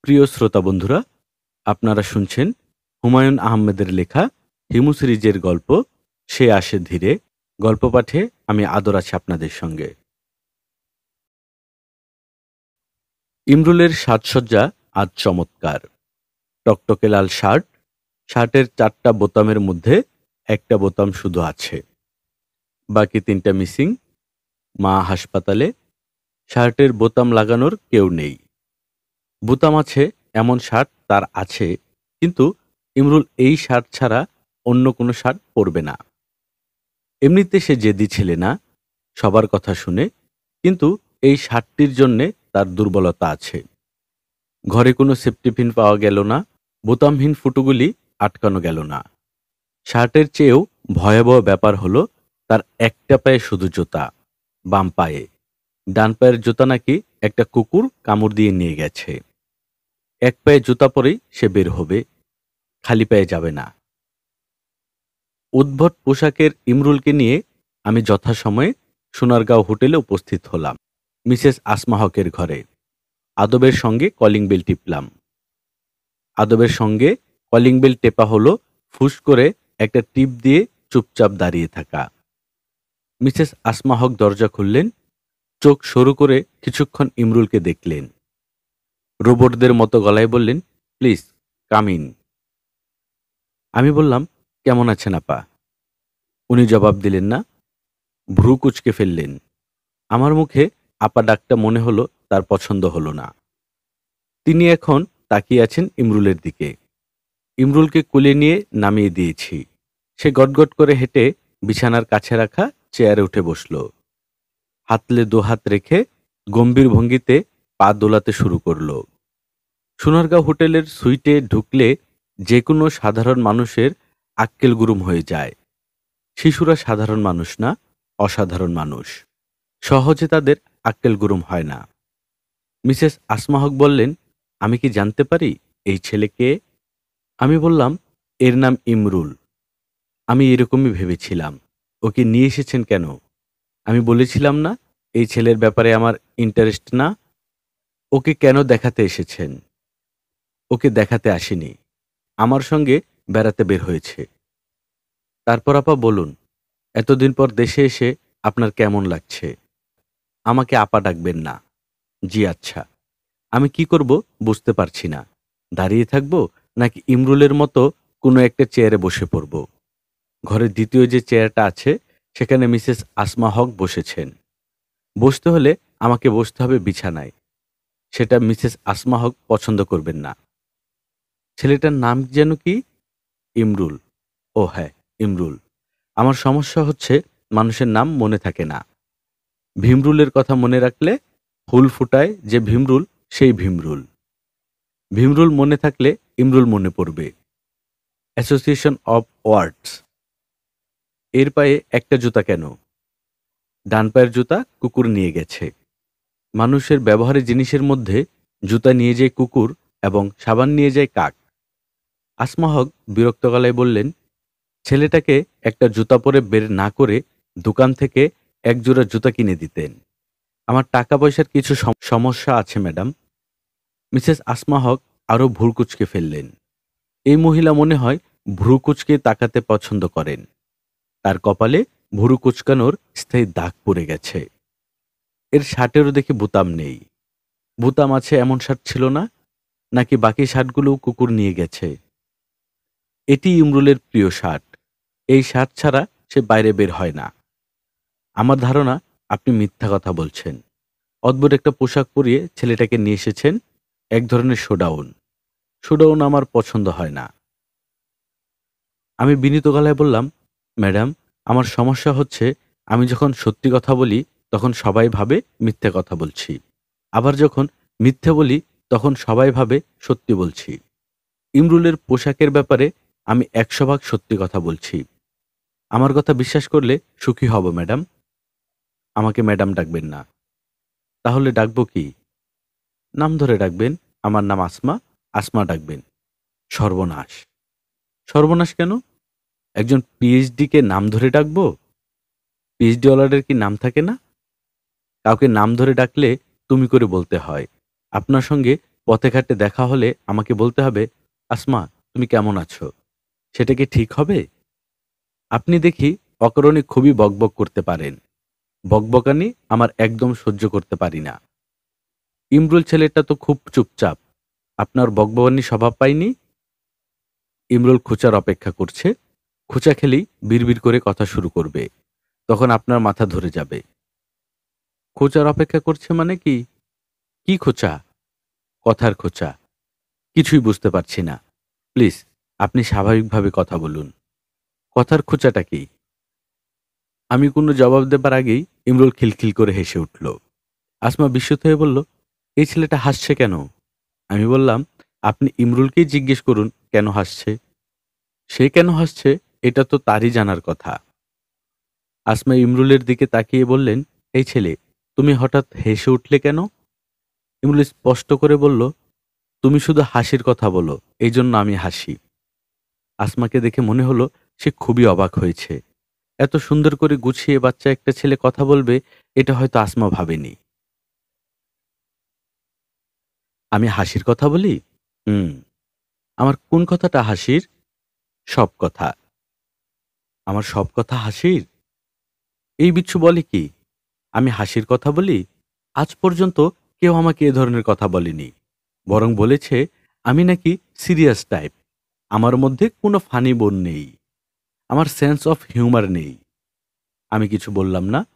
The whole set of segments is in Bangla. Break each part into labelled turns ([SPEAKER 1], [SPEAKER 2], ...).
[SPEAKER 1] প্রিয় শ্রোতা বন্ধুরা, আপনারা শুনছেন হুমায়ুন আহমেদের লেখা হিমু সিরিজের গল্প সে আসে ধীরে। গল্প পাঠে আমি আদর আছি আপনাদের সঙ্গে। ইমরুলের সাজসজ্জা আজ চমৎকার। টকটকে লাল শার্ট, শার্টের 4টা বোতামের মধ্যে একটা বোতাম শুধু আছে, বাকি 3টা মিসিং। মা হাসপাতালে, শার্টের বোতাম লাগানোর কেউ নেই। বোতাম আছে এমন শার্ট তার আছে, কিন্তু ইমরুল এই শার্ট ছাড়া অন্য কোনো শার্ট পরবে না। এমনিতে সে জেদি ছেলে না, সবার কথা শুনে, কিন্তু এই শার্টটির জন্যে তার দুর্বলতা আছে। ঘরে কোনো সেফটি পিন পাওয়া গেল না, বোতামহীন ফুটোগুলি আটকানো গেল না। শার্টের চেয়েও ভয়াবহ ব্যাপার হলো তার একটা পায়ে শুধু জুতা, বাম পায়ে। ডান পায়ের জুতা নাকি একটা কুকুর কামড় দিয়ে নিয়ে গেছে। এক পায়ে জুতা পরেই সে বের হবে, খালি পায়ে যাবে না। উদ্ভট পোশাকের ইমরুলকে নিয়ে আমি যথাসময়ে সোনারগাঁও হোটেলে উপস্থিত হলাম, মিসেস আসমা হকের ঘরে। আদবের সঙ্গে কলিং বেল টিপলাম। আদবের সঙ্গে কলিং বেল টেপা হলো ফুস করে একটা টিপ দিয়ে চুপচাপ দাঁড়িয়ে থাকা। মিসেস আসমা হক দরজা খুললেন, চোখ সরু করে কিছুক্ষণ ইমরুলকে দেখলেন। রোবটদের মতো গলায় বললেন, প্লিজ কাম ইন। আমি বললাম, কেমন আছেন আপা? উনি জবাব দিলেন না, ভ্রু কুঁচকে ফেললেন। আমার মুখে আপা ডাকটা মনে হলো তার পছন্দ হলো না। তিনি এখন তাকিয়ে আছেন ইমরুলের দিকে। ইমরুলকে কোলে নিয়ে নামিয়ে দিয়েছি। সে গটগট করে হেঁটে বিছানার কাছে রাখা চেয়ারে উঠে বসল। হাতলে দোহাত রেখে গম্ভীর ভঙ্গিতে পা দোলাতে শুরু করল। সোনারগাঁও হোটেলের সুইটে ঢুকলে যে কোনো সাধারণ মানুষের আক্কেল গুরুম হয়ে যায়। শিশুরা সাধারণ মানুষ না, অসাধারণ মানুষ। সহজে তাদের আক্কেল গুরুম হয় না। মিসেস আসমা হক বললেন, আমি কি জানতে পারি এই ছেলেকে? আমি বললাম, এর নাম ইমরুল। আমি এরকমই ভেবেছিলাম। ওকে নিয়ে এসেছেন কেন? আমি বলেছিলাম না এই ছেলের ব্যাপারে আমার ইন্টারেস্ট না। ওকে কেন দেখাতে এসেছেন? ওকে দেখাতে আসেনি, আমার সঙ্গে বেড়াতে বের হয়েছে। তারপর আপা বলুন, এতদিন পর দেশে এসে আপনার কেমন লাগছে? আমাকে আপা ডাকবেন না। জি আচ্ছা। আমি কি করব বুঝতে পারছি না। দাঁড়িয়ে থাকব নাকি ইমরুলের মতো কোনো একটা চেয়ারে বসে পড়ব? ঘরের দ্বিতীয় যে চেয়ারটা আছে সেখানে মিসেস আসমা হক বসেছেন। বসতে হলে আমাকে বসতে হবে বিছানায়। সেটা মিসেস আসমা হক পছন্দ করবেন না। ছেলেটার নাম যেন কি? ইমরুল। ও হ্যাঁ, ইমরুল। আমার সমস্যা হচ্ছে মানুষের নাম মনে থাকে না। ভীমরুলের কথা মনে রাখলে ফুল ফুটায় যে ভীমরুল, সেই ভীমরুল। ভীমরুল মনে থাকলে ইমরুল মনে পড়বে। Association of words. এর পায়ে একটা জুতা কেন? ডান পায়ের জুতা কুকুর নিয়ে গেছে। মানুষের ব্যবহারের জিনিসের মধ্যে জুতা নিয়ে যায় কুকুর এবং সাবান নিয়ে যায় কাক। আসমা হক বিরক্ত গলায় বললেন, ছেলেটাকে একটা জুতা পরে বের না করে দোকান থেকে এক জোড়া জুতা কিনে দিতেন। আমার টাকা পয়সার কিছু সমস্যা আছে ম্যাডাম। মিসেস আসমা হক আরও ভ্রু কুঁচকে ফেললেন। এই মহিলা মনে হয় ভ্রু কুঁচকে তাকাতে পছন্দ করেন। তার কপালে ভ্রু কুঁচকানোর স্থায়ী দাগ পড়ে গেছে। এর শার্টেরও দেখি বোতাম নেই। বোতাম আছে এমন শার্ট ছিল না, নাকি বাকি শার্টগুলোও কুকুর নিয়ে গেছে? এটি ইমরুলের প্রিয় শার্ট। এই শার্ট ছাড়া সে বাইরে বের হয় না। আমার ধারণা আপনি মিথ্যা কথা বলছেন। অদ্ভুত একটা পোশাক পরিয়ে ছেলেটাকে নিয়ে এসেছেন, এক ধরনের শোডাউন। শোডাউন আমার পছন্দ হয় না। আমি বিনীত গলায় বললাম, ম্যাডাম, আমার সমস্যা হচ্ছে আমি যখন সত্যি কথা বলি তখন সবাই ভাবে মিথ্যে কথা বলছি, আবার যখন মিথ্যে বলি তখন সবাই ভাবে সত্যি বলছি। ইমরুলের পোশাকের ব্যাপারে আমি 100 ভাগ সত্যি কথা বলছি। আমার কথা বিশ্বাস করলে সুখী হব ম্যাডাম। আমাকে ম্যাডাম ডাকবেন না। তাহলে ডাকবো কি? নাম ধরে ডাকবেন। আমার নাম আসমা, আসমা ডাকবেন। সর্বনাশ! সর্বনাশ কেন? একজন পিএইচডিকে নাম ধরে ডাকবো? পিএইচডি ওয়ালাদের কি নাম থাকে না? কাউকে নাম ধরে ডাকলে তুমি করে বলতে হয়। আপনার সঙ্গে পথে ঘাটে দেখা হলে আমাকে বলতে হবে, আসমা, তুমি কেমন আছো? সেটা কি ঠিক হবে? আপনি দেখি অকারণে খুবই বকবক করতে পারেন। বকবকানি আমার একদম সহ্য করতে পারি না। ইমরুল ছেলেটা তো খুব চুপচাপ। আপনার বকবকানি স্বভাব পায়নি? ইমরুল খোঁচার অপেক্ষা করছে। খোঁচা খেলেই বিড়বিড় করে কথা শুরু করবে। তখন আপনার মাথা ধরে যাবে। খোঁচার অপেক্ষা করছে মানে কি? কি খোঁচা? কথার খোঁচা। কিছুই বুঝতে পারছি না। প্লিজ, আপনি স্বাভাবিকভাবে কথা বলুন। কথার খোঁচাটা কি? আমি কোনো জবাব দেবার আগেই ইমরুল খিলখিল করে হেসে উঠল। আসমা বিস্মিত হয়ে বলল, এই ছেলেটা হাসছে কেন? আমি বললাম, আপনি ইমরুলকেই জিজ্ঞেস করুন কেন হাসছে। সে কেন হাসছে এটা তো তারই জানার কথা। আসমা ইমরুলের দিকে তাকিয়ে বললেন, এই ছেলে, তুমি হঠাৎ হেসে উঠলে কেন? ইমরুল স্পষ্ট করে বলল, তুমি শুধু হাসির কথা বলো, এই জন্য আমি হাসি। আসমাকে দেখে মনে হলো সে খুবই অবাক হয়েছে। এত সুন্দর করে গুছিয়ে বাচ্চা একটা ছেলে কথা বলবে, এটা হয়তো আসমা ভাবেনি। আমি হাসির কথা বলি? হুম। আমার কোন কথাটা হাসির? সব কথা। আমার সব কথা হাসির? এই বিচ্ছু বলে কি? আমি হাসির কথা বলি? আজ পর্যন্ত কেউ আমাকে এ ধরনের কথা বলেনি। বরং বলেছে আমি নাকি সিরিয়াস টাইপ। আমার মধ্যে কোনো ফানি বোন নেই। আমার সেন্স অফ হিউমার নেই। আমি কিছু বললাম না।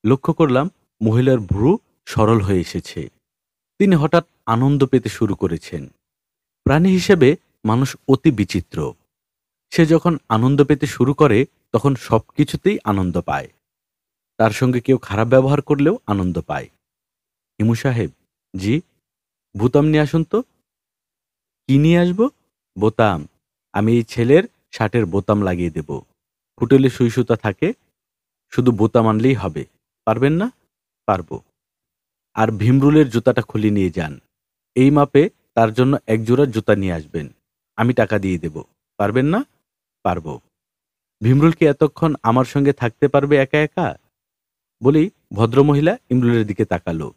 [SPEAKER 1] লক্ষ্য করলাম মহিলার ভ্রু সরল হয়ে এসেছে। তিনি হঠাৎ আনন্দ পেতে শুরু করেছেন। প্রাণী হিসেবে মানুষ অতি বিচিত্র। সে যখন আনন্দ পেতে শুরু করে তখন সবকিছুতেই আনন্দ পায়। তার সঙ্গে কেউ খারাপ ব্যবহার করলেও আনন্দ পায়। হিমু সাহেব, জি, বোতাম নিয়ে আসুন তো। কি নিয়ে আসব? বোতাম। আমি এই ছেলের শার্টের বোতাম লাগিয়ে দেব। হোটেলে সুই সুতা থাকে, শুধু বোতাম আনলেই হবে। পারবেন না? পারব। আর ভীমরুলের জুতাটা খুলে নিয়ে যান। এই মাপে তার জন্য এক জোড়া জুতা নিয়ে আসবেন। আমি টাকা দিয়ে দেব। পারবেন না? পারব। ভীমরুল কি এতক্ষণ আমার সঙ্গে থাকতে পারবে একা একা? বলেই ভদ্রমহিলা ইমরুলের দিকে তাকালো।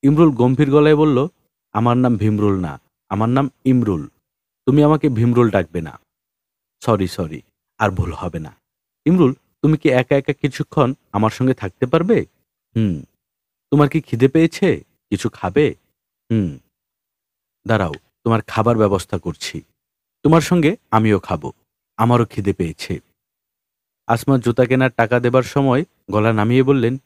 [SPEAKER 1] ইমরুল গম্ভীর গলায় বলল, আমার নাম ভীমরুল না, আমার নাম ইমরুল। তুমি আমাকে ভীমরুল ডাকবে না। সরি, সরি, আর ভুল হবে না। ইমরুল, তুমি কি একা একা কিছুক্ষণ আমার সঙ্গে থাকতে পারবে? হুম। তোমার কি খিদে পেয়েছে? কিছু খাবে? হুম। দাঁড়াও, তোমার খাবার ব্যবস্থা করছি। তোমার সঙ্গে আমিও খাবো। আমারও খিদে পেয়েছে। আসমা জুতা কেনার টাকা দেবার সময় গলা নামিয়ে বললেন,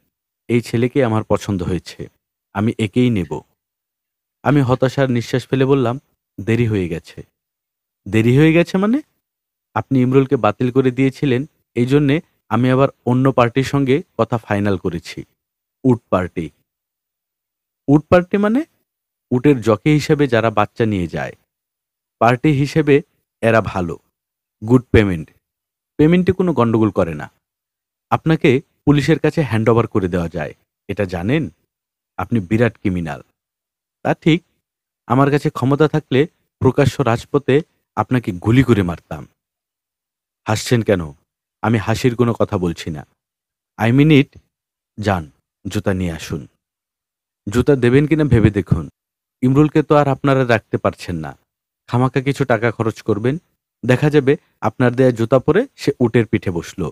[SPEAKER 1] এই ছেলেকে আমার পছন্দ হয়েছে। আমি একেই নেব। আমি হতাশার নিঃশ্বাস ফেলে বললাম, দেরি হয়ে গেছে। দেরি হয়ে গেছে মানে? আপনি ইমরুলকে বাতিল করে দিয়েছিলেন, এই জন্যে আমি আবার অন্য পার্টির সঙ্গে কথা ফাইনাল করেছি। উট পার্টি। উট পার্টি মানে? উটের জকি হিসেবে যারা বাচ্চা নিয়ে যায়। পার্টি হিসেবে এরা ভালো। Good payment. পেমেন্টে কোনো গন্ডগোল করে না। আপনাকে পুলিশের কাছে হ্যান্ডওভার করে দেওয়া যায়। এটা জানেন? আপনি বিরাট ক্রিমিনাল। তা ঠিক। আমার কাছে ক্ষমতা থাকলে প্রকাশ্য রাজপথে আপনাকে গুলি করে মারতাম। হাসছেন কেন? আমি হাসির কোনো কথা বলছি না। আই মিন ইট। যান, জুতা নিয়ে আসুন। জুতা দেবেন কিনা ভেবে দেখুন। ইমরুলকে তো আর আপনারা রাখতে পারছেন না। খামাকা কিছু টাকা খরচ করবেন। দেখা যাবে আপনার দেয়া জুতা পরে সে উটের পিঠে বসল।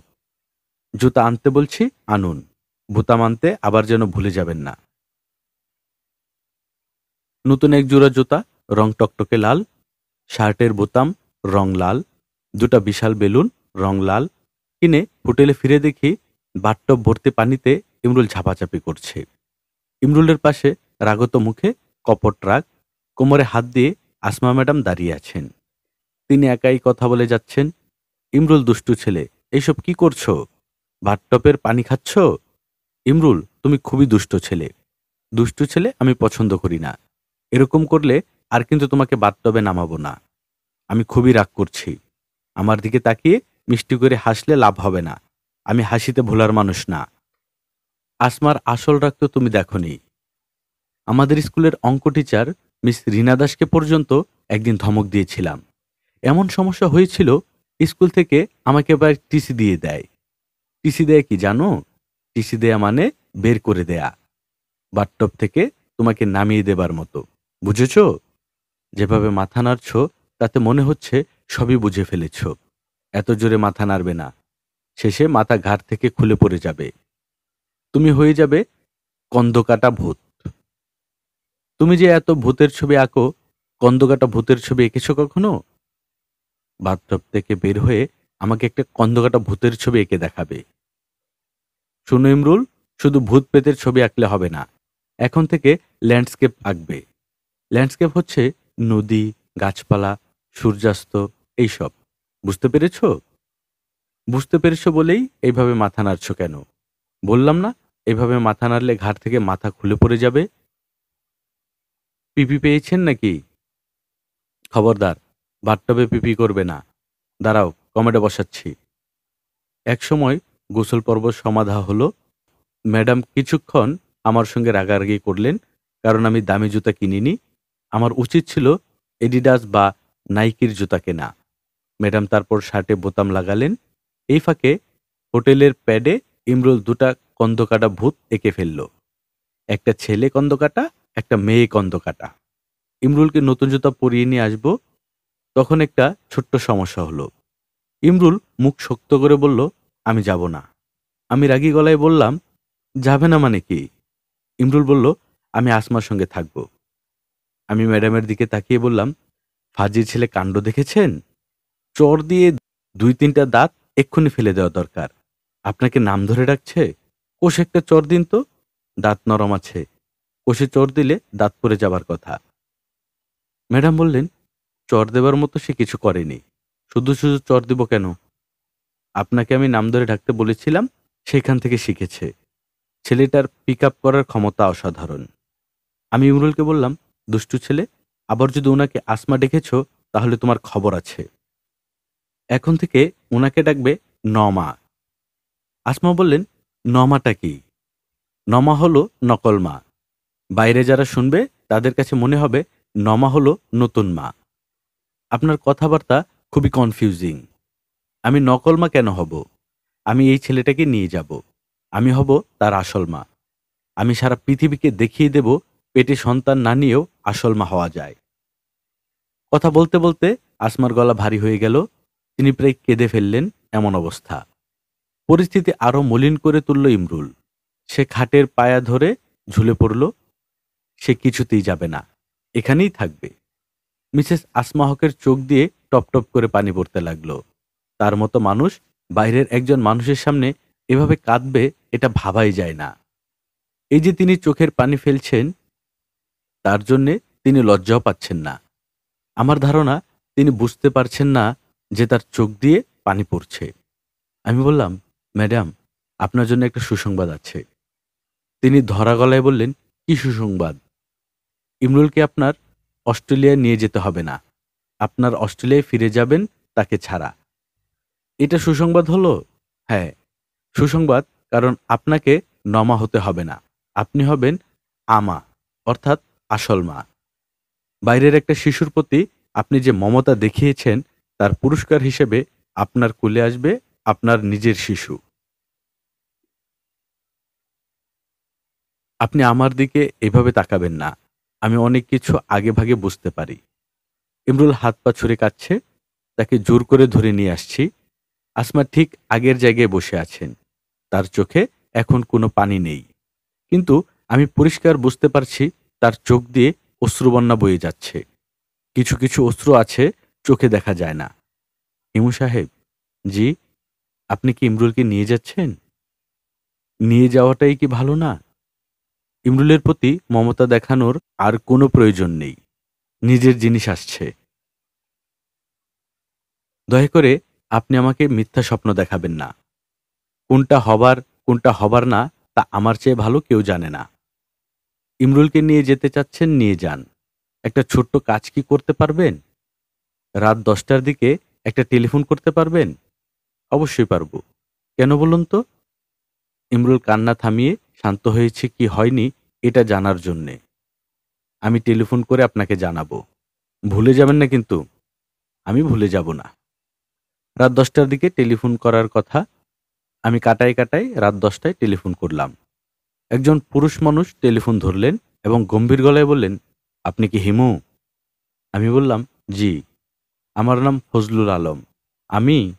[SPEAKER 1] জুতা আনতে বলছি, আনুন। বোতাম আনতে আবার যেন ভুলে যাবেন না। নতুন এক জোড়া জুতা, রং টকটকে লাল। শার্টের বোতাম, রং লাল। দুটা বিশাল বেলুন, রং লাল। কিনে হোটেলে ফিরে দেখি বাথটব ভর্তি পানিতে ইমরুল ঝাপাঝাপি করছে। ইমরুলের পাশে রাগত মুখে কপট রাগ, কোমরে হাত দিয়ে আসমা ম্যাডাম দাঁড়িয়ে আছেন। তিনি একাই কথা বলে যাচ্ছেন। ইমরুল দুষ্টু ছেলে, এইসব কি করছো? বাথটবের পানি খাচ্ছ? ইমরুল, তুমি খুবই দুষ্ট ছেলে। দুষ্টু ছেলে আমি পছন্দ করি না। এরকম করলে আর কিন্তু তোমাকে বাথটবে নামাবো না। আমি খুবই রাগ করছি। আমার দিকে তাকিয়ে মিষ্টি করে হাসলে লাভ হবে না। আমি হাসিতে ভোলার মানুষ না। আসমার আসল রাগ তো তুমি দেখোনি। আমাদের স্কুলের অঙ্ক টিচার মিস রীনা দাসকে পর্যন্ত একদিন ধমক দিয়েছিলাম। এমন সমস্যা হয়েছিল, স্কুল থেকে আমাকে এবার টিসি দিয়ে দেয়। টিসি দেয়া কি জানো? টিসি দেয়া মানে বের করে দেয়া। বাথটব থেকে তোমাকে নামিয়ে দেবার মতো। বুঝেছো? যেভাবে মাথা নাড়ছ তাতে মনে হচ্ছে সবই বুঝে ফেলেছ। এত জোরে মাথা নাড়বে না, শেষে মাথা ঘাড় থেকে খুলে পড়ে যাবে। তুমি হয়ে যাবে কন্দকাটা ভূত। তুমি যে এত ভূতের ছবি আঁকো, কন্দকাটা ভূতের ছবি এঁকেছো কখনো? বাথটব থেকে বের হয়ে আমাকে একটা কন্দকাটা ভূতের ছবি এঁকে দেখাবে। শোনো ইমরুল, শুধু ভূত প্রেতের ছবি আঁকলে হবে না, এখন থেকে ল্যান্ডস্কেপ আঁকবে। ল্যান্ডস্কেপ হচ্ছে নদী, গাছপালা, সূর্যাস্ত, এইসব। বুঝতে পেরেছ? বুঝতে পেরেছ বলেই এইভাবে মাথা নাড়ছ কেন? বললাম না, এইভাবে মাথা নাড়লে ঘাড় থেকে মাথা খুলে পড়ে যাবে। পিপি পেয়েছেন নাকি? খবরদার, বাথটবে পিপি করবে না। দাঁড়াও, কমেডে বসাচ্ছি। একসময় গোসল পর্ব সমাধা হলো। ম্যাডাম কিছুক্ষণ আমার সঙ্গে রাগারাগি করলেন, কারণ আমি দামি জুতা কিনিনি। আমার উচিত ছিল এডিডাস বা নাইকির জুতা কেনা। ম্যাডাম তারপর শার্টে বোতাম লাগালেন। এই ফাঁকে হোটেলের প্যাডে ইমরুল দুটা কন্দকাটা ভূত এঁকে ফেলল। একটা ছেলে কন্দকাটা, একটা মেয়ে কন্দকাটা। ইমরুলকে নতুন জুতা পরিয়ে নিয়ে আসবো, তখন একটা ছোট্ট সমস্যা হলো। ইমরুল মুখ শক্ত করে বলল, আমি যাব না। আমি রাগী গলায় বললাম, যাবে না মানে কি? ইমরুল বলল, আমি আসমার সঙ্গে থাকব। আমি ম্যাডামের দিকে তাকিয়ে বললাম, ফাজির ছেলে কাণ্ড দেখেছেন? চর দিয়ে 2-3টা দাঁত এক্ষুনি ফেলে দেওয়া দরকার। আপনাকে নাম ধরে ডাকছে? কোষে একটা চর দিন তো। দাঁত নরম আছে, কোষে চর দিলে দাঁত পড়ে যাবার কথা। ম্যাডাম বললেন, চর দেবার মতো সে কিছু করেনি, শুধু শুধু চর দিব কেন? আপনাকে আমি নাম ধরে ডাকতে বলেছিলাম, সেখান থেকে শিখেছে। ছেলেটার পিক আপ করার ক্ষমতা অসাধারণ। আমি ইমরুলকে বললাম, দুষ্টু ছেলে, আবার যদি ওনাকে আসমা ডেকেছ তাহলে তোমার খবর আছে। এখন থেকে ওনাকে ডাকবে নমা। আসমা বললেন, নমাটা কি? নমা হলো নকল মা। বাইরে যারা শুনবে তাদের কাছে মনে হবে নমা হলো নতুন মা। আপনার কথাবার্তা খুবই কনফিউজিং। আমি নকল মা কেন হব? আমি এই ছেলেটাকে নিয়ে যাব। আমি হব তার আসল মা। আমি সারা পৃথিবীকে দেখিয়ে দেব পেটে সন্তান না নিয়েও আসল মা হওয়া যায়। কথা বলতে বলতে আসমার গলা ভারী হয়ে গেল। তিনি প্রায় কেঁদে ফেললেন, এমন অবস্থা। পরিস্থিতি আরো মলিন করে তুলল ইমরুল। সে খাটের পায়া ধরে ঝুলে পড়ল। সে কিছুতেই যাবে না, এখানেই থাকবে। মিসেস আসমা হকের চোখ দিয়ে টপ টপ করে পানি পড়তে লাগলো। তার মতো মানুষ বাইরের একজন মানুষের সামনে এভাবে কাঁদবে, এটা ভাবাই যায় না। এই যে তিনি চোখের পানি ফেলছেন, তার জন্যে তিনি লজ্জাও পাচ্ছেন না। আমার ধারণা তিনি বুঝতে পারছেন না যে তার চোখ দিয়ে পানি পড়ছে। আমি বললাম, ম্যাডাম, আপনার জন্য একটা সুসংবাদ আছে। তিনি ধরা গলায় বললেন, কি সুসংবাদ? ইমরুলকে আপনার অস্ট্রেলিয়ায় নিয়ে যেতে হবে না। আপনার অস্ট্রেলিয়ায় ফিরে যাবেন তাকে ছাড়া। এটা সুসংবাদ হলো? হ্যাঁ, সুসংবাদ, কারণ আপনাকে নমা হতে হবে না। আপনি হবেন আমা, অর্থাৎ আসল মা। বাইরের একটা শিশুর প্রতি আপনি যে মমতা দেখিয়েছেন, তার পুরস্কার হিসেবে আপনার কোলে আসবে আপনার নিজের শিশু। আপনি আমার দিকে এভাবে তাকাবেন না। আমি অনেক কিছু আগেভাগে বুঝতে পারি। ইমরুল হাত পা ছুড়ে কাঁদছে। তাকে জোর করে ধরে নিয়ে আসছি। আসমা ঠিক আগের জায়গায় বসে আছেন। তার চোখে এখন কোনো পানি নেই, কিন্তু আমি পরিষ্কার বুঝতে পারছি তার চোখ দিয়ে অশ্রুবন্যা বয়ে যাচ্ছে। কিছু কিছু অশ্রু আছে, চোখে দেখা যায় না। হিমু সাহেব, জি? আপনি কি ইমরুলকে নিয়ে যাচ্ছেন? নিয়ে যাওয়াটাই কি ভালো না? ইমরুলের প্রতি মমতা দেখানোর আর কোনো প্রয়োজন নেই। নিজের জিনিস আসছে। দয়া করে আপনি আমাকে মিথ্যা স্বপ্ন দেখাবেন না। কোনটা হবার কোনটা হবার না তা আমার চেয়ে ভালো কেউ জানে না। ইমরুলকে নিয়ে যেতে চাচ্ছেন, নিয়ে যান। একটা ছোট্ট কাজ কি করতে পারবেন? রাত 10টার দিকে একটা টেলিফোন করতে পারবেন? অবশ্যই পারব। কেন বলুন তো? ইমরুল কান্না থামিয়ে শান্ত হয়েছে কি হয়নি এটা জানার জন্যে। আমি টেলিফোন করে আপনাকে জানাবো। ভুলে যাবেন না কিন্তু। আমি ভুলে যাব না। রাত 10টার দিকে টেলিফোন করার কথা। আমি কাটায় কাটায় রাত 10টায় টেলিফোন করলাম। একজন পুরুষ মানুষ টেলিফোন ধরলেন এবং গম্ভীর গলায় বললেন, আপনি কি হিমু? আমি বললাম, জি, আমার নাম ফজলুল আলম। আমি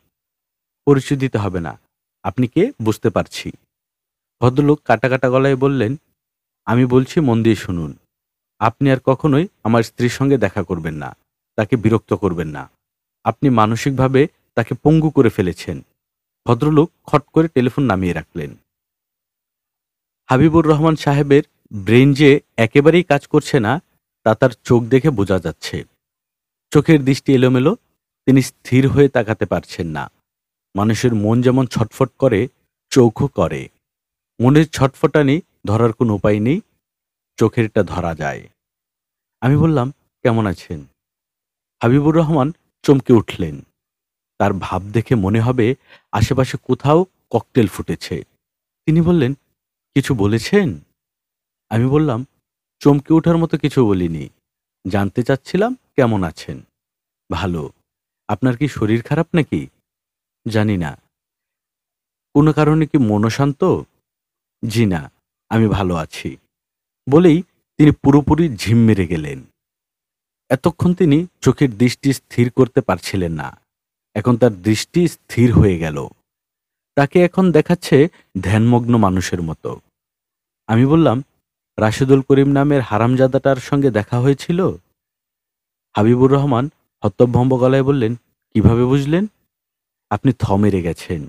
[SPEAKER 1] পরিচয় দিতে হবে না। আপনি কে বুঝতে পারছি। ভদ্রলোক কাটা, কাটা গলায় বললেন, আমি বলছি মন দিয়ে শুনুন। আপনি আর কখনোই আমার স্ত্রীর সঙ্গে দেখা করবেন না। তাকে বিরক্ত করবেন না। আপনি মানসিকভাবে তাকে পঙ্গু করে ফেলেছেন। ভদ্রলোক খট করে টেলিফোন নামিয়ে রাখলেন। হাবিবুর রহমান সাহেবের ব্রেইন যে একেবারেই কাজ করছে না, তা তার চোখ দেখে বোঝা যাচ্ছে। চোখের দৃষ্টি এলোমেলো, তিনি স্থির হয়ে তাকাতে পারছেন না। মানুষের মন যেমন ছটফট করে, চোখও করে। মনের ছটফটানি ধরার কোনো উপায় নেই, চোখেরটা ধরা যায়। আমি বললাম, কেমন আছেন? হাবিবুর রহমান চমকে উঠলেন। তার ভাব দেখে মনে হবে আশেপাশে কোথাও ককটেল ফুটেছে। তিনি বললেন, কিছু বলেছেন? আমি বললাম, চমকে ওঠার মতো কিছু বলিনি। জানতে চাচ্ছিলাম কেমন আছেন। ভালো। আপনার কি শরীর খারাপ নাকি? জানি না। কোনো কারণে কি মন অশান্ত? জি না, আমি ভালো আছি। বলেই তিনি পুরোপুরি ঝিম মেরে গেলেন। এতক্ষণ তিনি চোখের দৃষ্টি স্থির করতে পারছিলেন না। এখন তার দৃষ্টি স্থির হয়ে গেল। তাকে এখন দেখাচ্ছে ধ্যানমগ্ন মানুষের মতো। আমি বললাম, রাশেদুল করিম নামের হারামজাদাটার সঙ্গে দেখা হয়েছিল? হাবিবুর রহমান হতভম্ব গলায় বললেন, কিভাবে বুঝলেন? আপনি থ মেরে গেছেন।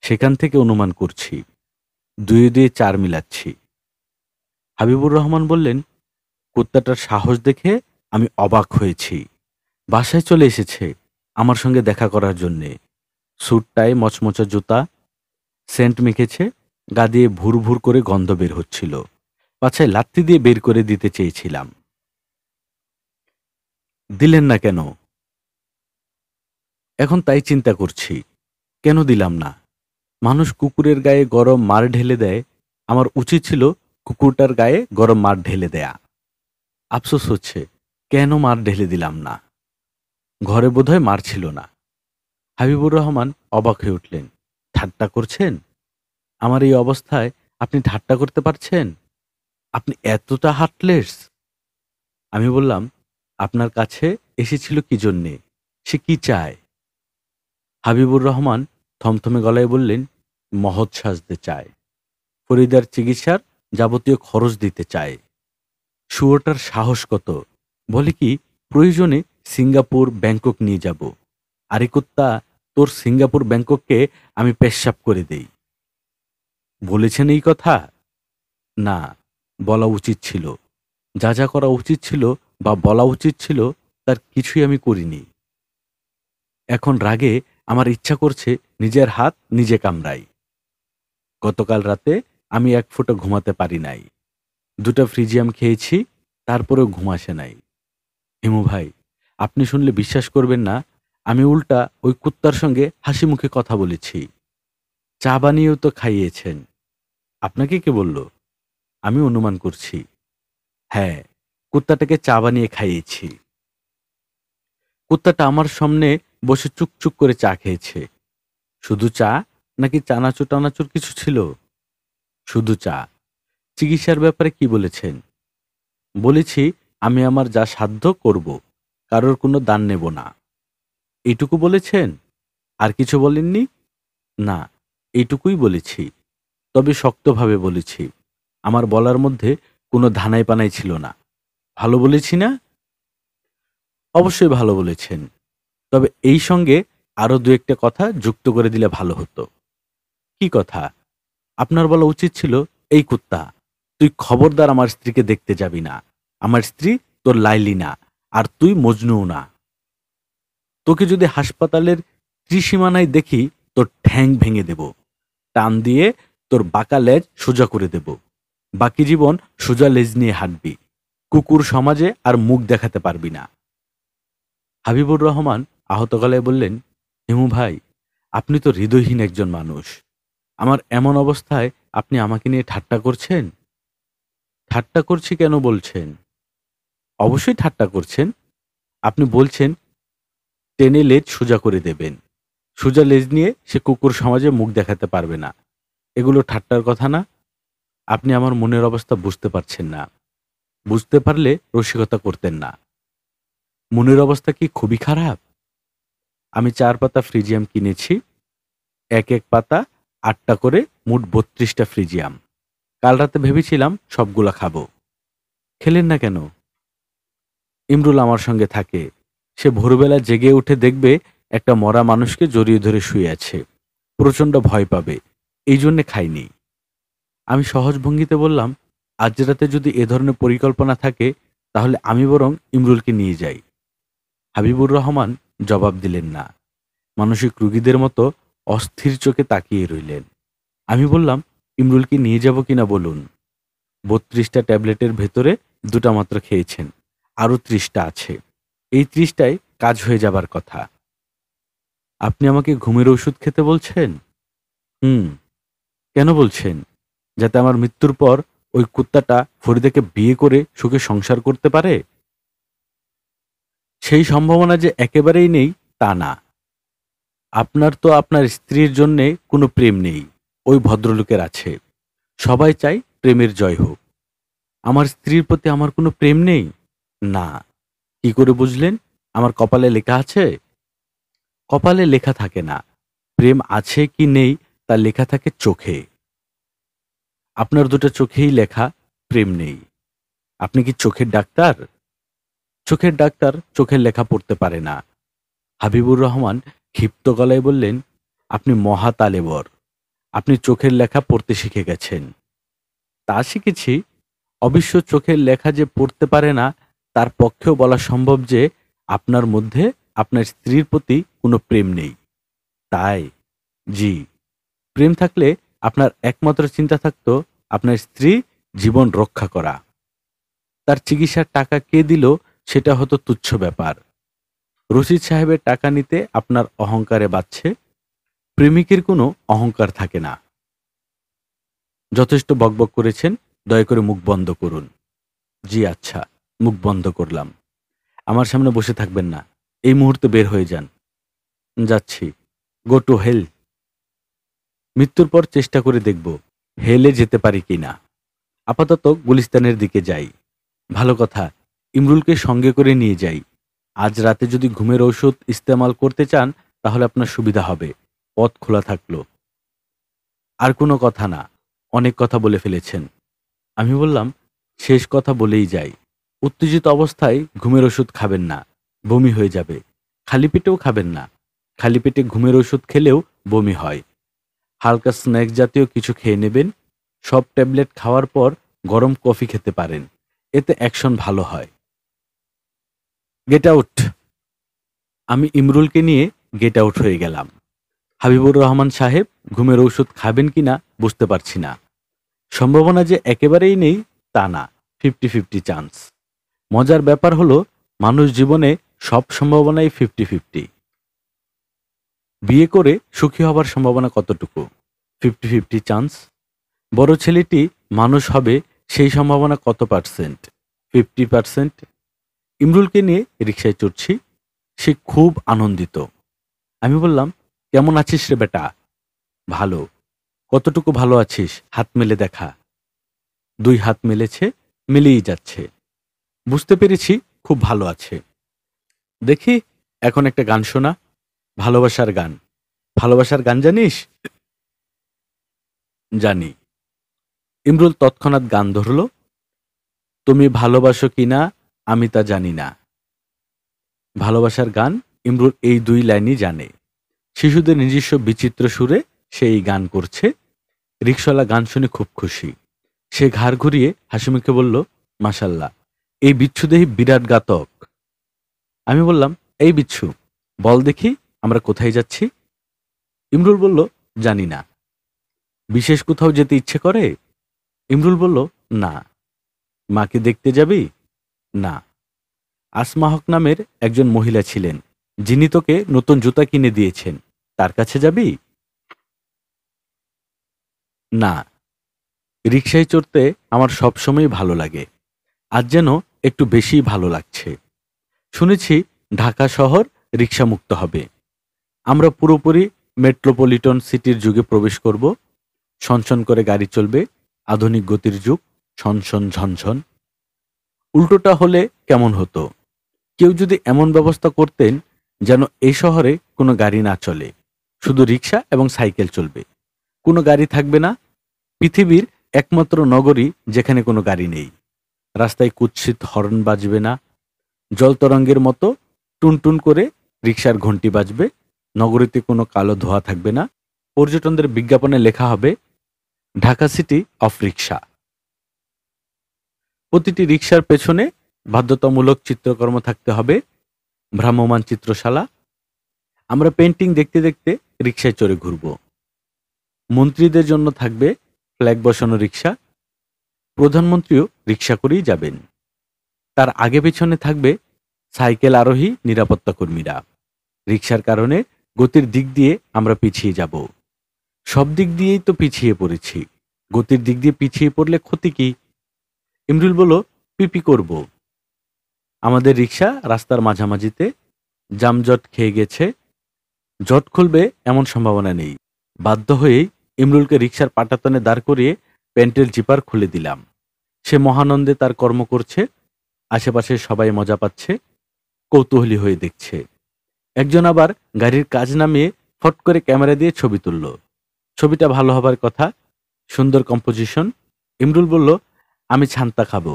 [SPEAKER 1] সেখান থেকে অনুমান করছি। দুয়ে দুয়ে চার মিলাচ্ছি। হাবিবুর রহমান বললেন, কুত্তাটার সাহস দেখে আমি অবাক হয়েছি। বাসায় চলে এসেছে আমার সঙ্গে দেখা করার জন্যে। স্যুট টাই, মচমচা জুতা, সেন্ট মেখেছে, গা দিয়ে ভুর ভুর করে গন্ধ বের হচ্ছিল। পাছায় লাত্তি দিয়ে বের করে দিতে চেয়েছিলাম। দিলেন না কেন? এখন তাই চিন্তা করছি। কেন দিলাম না? মানুষ কুকুরের গায়ে গরম মার ঢেলে দেয়, আমার উচিত ছিল কুকুরটার গায়ে গরম মার ঢেলে দেয়া। আফসোস হচ্ছে, কেন মার ঢেলে দিলাম না। ঘরে বোধহয় মার ছিল না। হাবিবুর রহমান অবাক হয়ে উঠলেন। ঠাট্টা করছেন? আমার এই অবস্থায় আপনি ঠাট্টা করতে পারছেন? আপনি এতটা হার্টলেস? আমি বললাম, আপনার কাছে এসেছিল কি জন্যে? সে কি চায়? হাবিবুর রহমান থমথমে গলায় বললেন, মহৎ সাজতে চায়। ফরিদার চিকিৎসার যাবতীয় খরচ দিতে চায়। শুয়োরটার সাহস কত! বলে কি, প্রয়োজনে সিঙ্গাপুর, ব্যাংকক নিয়ে যাব। আরে কুত্তা, তোর সিঙ্গাপুর, ব্যাংকককে আমি পেশ্চাব করে দেই। বলেছেন এই কথা? না, বলা উচিত ছিল। যা যা করা উচিত ছিল বা বলা উচিত ছিল, তার কিছুই আমি করিনি। এখন রাগে আমার ইচ্ছা করছে নিজের হাত নিজে কামড়াই। গতকাল রাতে আমি এক ফোঁটা ঘুমাতে পারি নাই। ২টা ফ্রিজিয়াম খেয়েছি, তারপরেও ঘুম আসে নাই। হিমু ভাই, আপনি শুনলে বিশ্বাস করবেন না, আমি উল্টা ওই কুত্তার সঙ্গে হাসি মুখে কথা বলেছি। চা বানিয়েও তো খাইয়েছেন। আপনাকে কে বলল? আমি অনুমান করছি। হ্যাঁ, কুত্তাটাকে চা বানিয়ে খাইয়েছি। কুত্তাটা আমার সামনে বসে চুকচুক করে চা খেয়েছে। শুধু চা, নাকি চানাচুর টানাচুর কিছু ছিল? শুধু চা। চিকিৎসার ব্যাপারে কি বলেছেন? বলেছি, আমি আমার যা সাধ্য করব, কারোর কোনো দান নেব না। এইটুকু বলেছেন? আর কিছু বলেননি? না, এইটুকুই বলেছি। তবে শক্তভাবে বলেছি। আমার বলার মধ্যে কোনো ধানাই পানাই ছিল না। ভালো বলেছি না? অবশ্যই ভালো বলেছেন। তবে এই সঙ্গে আরো দু একটা কথা যুক্ত করে দিলে ভালো হতো। কি কথা? আপনার বলা উচিত ছিল, এই কুত্তা, তুই খবরদার আমার স্ত্রীকে দেখতে যাবি না। আমার স্ত্রী তোর লাইলি না, আর তুই মজনুও না। তোকে যদি হাসপাতালের ত্রিসীমানায় দেখি, তোর ঠ্যাং ভেঙে দেব। টান দিয়ে তোর বাঁকা লেজ সোজা করে দেব। বাকি জীবন সোজা লেজ নিয়ে হাঁটবি। কুকুর সমাজে আর মুখ দেখাতে পারবি না। হাবিবুর রহমান আহত গলায় বললেন, হিমু ভাই, আপনি তো হৃদয়হীন একজন মানুষ। আমার এমন অবস্থায় আপনি আমাকে নিয়ে ঠাট্টা করছেন? ঠাট্টা করছি কেন বলছেন? অবশ্যই ঠাট্টা করছেন। আপনি বলছেন টেনে লেজ সোজা করে দেবেন। সোজা লেজ নিয়ে সে কুকুর সমাজে মুখ দেখাতে পারবে না। এগুলো ঠাট্টার কথা না। আপনি আমার মনের অবস্থা বুঝতে পারছেন না। বুঝতে পারলে রসিকতা করতেন না। মনের অবস্থা কি খুবই খারাপ? আমি 4 পাতা ফ্রিজিয়াম কিনেছি। এক এক পাতা 8টা করে, মোট 32টা ফ্রিজিয়াম। কাল রাতে ভেবেছিলাম সবগুলা খাবো। খেলেন না কেন? ইমরুল আমার সঙ্গে থাকে। সে ভোরবেলা জেগে উঠে দেখবে একটা মরা মানুষকে জড়িয়ে ধরে শুয়ে আছে। প্রচণ্ড ভয় পাবে। এই জন্যে খাইনি। আমি সহজ ভঙ্গিতে বললাম, আজ রাতে যদি এ ধরনের পরিকল্পনা থাকে তাহলে আমি বরং ইমরুলকে নিয়ে যাই। হাবিবুর রহমান জবাব দিলেন না। মানসিক রোগীদের মতো অস্থির চোখে তাকিয়ে রইলেন। আমি বললাম, ইমরুলকে নিয়ে যাব কিনা বলুন। 32টা ট্যাবলেটের ভেতরে 2টা মাত্র খেয়েছেন, আরও 30টা আছে। এই 30টায় কাজ হয়ে যাবার কথা। আপনি আমাকে ঘুমের ওষুধ খেতে বলছেন? হুম। কেন বলছেন? যাতে আমার মৃত্যুর পর ওই কুত্তাটা ফরিদাকে বিয়ে করে সুখে সংসার করতে পারে? সেই সম্ভাবনা যে একেবারেই নেই তা না। আপনার তো আপনার স্ত্রীর জন্যে কোনো প্রেম নেই, ওই ভদ্রলোকের আছে। সবাই চায় প্রেমের জয় হোক। আমার স্ত্রীর প্রতি আমার কোনো প্রেম নেই? না। কি করে বুঝলেন? আমার কপালে লেখা আছে? কপালে লেখা থাকে না। প্রেম আছে কি নেই তা লেখা থাকে চোখে। আপনার 2টা চোখেই লেখা প্রেম নেই। আপনি কি চোখের ডাক্তার? চোখের ডাক্তার চোখের লেখা পড়তে পারে না। হাবিবুর রহমান ক্ষিপ্ত গলায় বললেন, আপনি মহা তালেবর। আপনি চোখের লেখা পড়তে শিখে গেছেন। তা শিখেছি। অবশ্য চোখের লেখা যে পড়তে পারে না তার পক্ষেও বলা সম্ভব যে আপনার মধ্যে আপনার স্ত্রীর প্রতি কোনো প্রেম নেই। তাই? জি। প্রেম থাকলে আপনার একমাত্র চিন্তা থাকত আপনার স্ত্রী জীবন রক্ষা করা। তার চিকিৎসার টাকা কে দিল সেটা হতো তুচ্ছ ব্যাপার। রশিদ সাহেবের টাকা নিতে আপনার অহংকারে বাজছে। প্রেমিকের কোনো অহংকার থাকে না। যথেষ্ট বকবক করেছেন, দয়া করে মুখ বন্ধ করুন। জি আচ্ছা, মুখ বন্ধ করলাম। আমার সামনে বসে থাকবেন না। এই মুহূর্তে বের হয়ে যান। যাচ্ছি। Go to hell. মৃত্যুর পর চেষ্টা করে দেখব হেলে যেতে পারি কিনা। আপাতত গুলিস্তানের দিকে যাই। ভালো কথা, ইমরুলকে সঙ্গে করে নিয়ে যাই। আজ রাতে যদি ঘুমের ঔষধ ইস্তেমাল করতে চান তাহলে আপনার সুবিধা হবে। পথ খোলা থাকলো। আর কোনো কথা না, অনেক কথা বলে ফেলেছেন। আমি বললাম, শেষ কথা বলেই যাই। উত্তেজিত অবস্থায় ঘুমের ওষুধ খাবেন না, বমি হয়ে যাবে। খালি পেটেও খাবেন না। খালি পেটে ঘুমের ওষুধ খেলেও বমি হয়। হালকা স্ন্যাক্স জাতীয় কিছু খেয়ে নেবেন। সব ট্যাবলেট খাওয়ার পর গরম কফি খেতে পারেন, এতে অ্যাকশন ভালো হয়। Get out. আমি ইমরুলকে নিয়ে গেট আউট হয়ে গেলাম। হাবিবুর রহমান সাহেব ঘুমের ঔষধ খাবেন কিনা বুঝতে পারছি না। সম্ভাবনা যে একেবারেই নেই তা না, 50-50 চান্স। মজার ব্যাপার হলো, মানুষ জীবনে সব সম্ভাবনাই 50-50। বিয়ে করে সুখী হবার সম্ভাবনা কতটুকু? 50-50 চান্স। বড় ছেলেটি মানুষ হবে সেই সম্ভাবনা কত পার্সেন্ট? 50%। ইমরুলকে নিয়ে রিকশায় চড়ছি। সে খুব আনন্দিত। আমি বললাম, কেমন আছিস রে বেটা? ভালো। কতটুকু ভালো আছিস? হাত মেলে দেখা। 2 হাত মেলেছে, মিলেই যাচ্ছে। বুঝতে পেরেছি খুব ভালো আছে। দেখি এখন একটা গান শোনা। ভালোবাসার গান। ভালোবাসার গান জানিস? জানি। ইমরুল তৎক্ষণাৎ গান ধরল। তুমি ভালোবাসো কিনা আমি তা জানি না। ভালোবাসার গান ইমরুল এই 2 লাইনই জানে। শিশুদের নিজস্ব বিচিত্র সুরে সে এই গান করছে। রিকশাওয়ালা গান শুনে খুব খুশি। সে ঘাড় ঘুরিয়ে হাসিমুখে বলল, মাশাল্লাহ, এই বিচ্ছুদেহী বিরাট গাতক। আমি বললাম, এই বিচ্ছু, বল দেখি আমরা কোথায় যাচ্ছি? ইমরুল বলল, জানি না। বিশেষ কোথাও যেতে ইচ্ছে করে? ইমরুল বলল, না। মাকে দেখতে যাবি? না। আসমা হক নামের একজন মহিলা ছিলেন, যিনি তোকে নতুন জুতা কিনে দিয়েছেন, তার কাছে যাবি? না। রিকশায় চড়তে আমার সবসময় ভালো লাগে। আজ যেন একটু বেশিই ভালো লাগছে। শুনেছি ঢাকা শহর রিকশামুক্ত হবে। আমরা পুরোপুরি মেট্রোপলিটন সিটির যুগে প্রবেশ করব। সনসন করে গাড়ি চলবে, আধুনিক গতির যুগ, সনসন ঝনঝন। উল্টোটা হলে কেমন হতো? কেউ যদি এমন ব্যবস্থা করতেন যেন এই শহরে কোনো গাড়ি না চলে, শুধু রিক্সা এবং সাইকেল চলবে, কোনো গাড়ি থাকবে না, পৃথিবীর একমাত্র নগরী যেখানে কোনো গাড়ি নেই, রাস্তায় কুৎসিত হর্ন বাজবে না, জলতরঙ্গের মতো টুনটুন করে রিক্সার ঘন্টি বাজবে, নগরীতে কোনো কালো ধোঁয়া থাকবে না, পর্যটনদের বিজ্ঞাপনে লেখা হবে ঢাকা সিটি অফ রিক্সা। প্রতিটি রিক্সার পেছনে বাধ্যতামূলক চিত্রকর্ম থাকতে হবে, ভ্রাম্যমাণ চিত্রশালা। আমরা পেন্টিং দেখতে দেখতে রিক্সায় চড়ে ঘুরব। মন্ত্রীদের জন্য থাকবে ফ্ল্যাগ বসানো রিক্সা, প্রধানমন্ত্রীও রিক্সা করেই যাবেন। তার আগে পেছনে থাকবে সাইকেল আরোহী নিরাপত্তা কর্মীরা। রিক্সার কারণে গতির দিক দিয়ে আমরা পিছিয়ে যাব। সব দিক দিয়েই তো পিছিয়ে পড়েছি, গতির দিক দিয়ে পিছিয়ে পড়লে ক্ষতি কি? ইমরুল বলল, পিপি করব। আমাদের রিক্সা রাস্তার মাঝামাঝিতে, যানজট খেয়ে গেছে, জট খুলবে এমন সম্ভাবনা নেই। বাধ্য হয়েই ইমরুলকে রিক্সার পাটাতনে দাঁড় করিয়ে প্যান্টের জিপার খুলে দিলাম। সে মহানন্দে তার কর্ম করছে, আশেপাশে সবাই মজা পাচ্ছে, কৌতূহলী হয়ে দেখছে। একজন আবার গাড়ির কাজ নামিয়ে ফট করে ক্যামেরা দিয়ে ছবি তুলল। ছবিটা ভালো হবার কথা, সুন্দর কম্পোজিশন। ইমরুল বলল, আমি ছান্তা খাবো।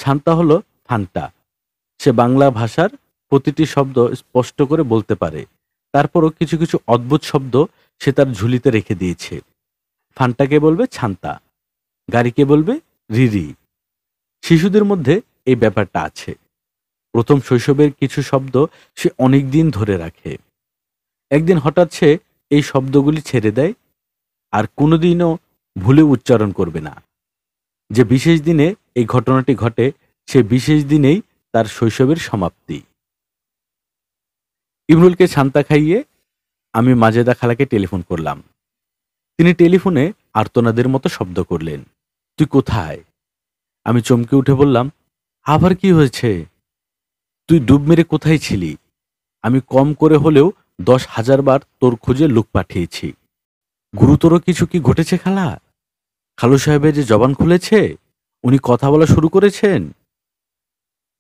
[SPEAKER 1] ছান্তা হলো ফান্টা। সে বাংলা ভাষার প্রতিটি শব্দ স্পষ্ট করে বলতে পারে, তারপরও কিছু কিছু অদ্ভুত শব্দ সে তার ঝুলিতে রেখে দিয়েছে। ফান্টাকে বলবে ছান্তা, গাড়িকে বলবে রিরি। শিশুদের মধ্যে এই ব্যাপারটা আছে, প্রথম শৈশবের কিছু শব্দ সে অনেক দিন ধরে রাখে। একদিন হঠাৎ সে এই শব্দগুলি ছেড়ে দেয়, আর কোনোদিনও ভুলে উচ্চারণ করবে না। যে বিশেষ দিনে এই ঘটনাটি ঘটে, সে বিশেষ দিনেই তার শৈশবের সমাপ্তি। ইমরুলকে ছান্তা খাইয়ে আমি মাজেদা খালাকে টেলিফোন করলাম। তিনি টেলিফোনে আর্তনাদের মতো শব্দ করলেন, তুই কোথায়? আমি চমকে উঠে বললাম, আবার কি হয়েছে? তুই ডুব মেরে কোথায় ছিলি? আমি কম করে হলেও 10,000 বার তোর খোঁজে লোক পাঠিয়েছি। গুরুতর কিছু কি ঘটেছে খালা? খালু সাহেবের যে জবান খুলেছে, উনি কথা বলা শুরু করেছেন?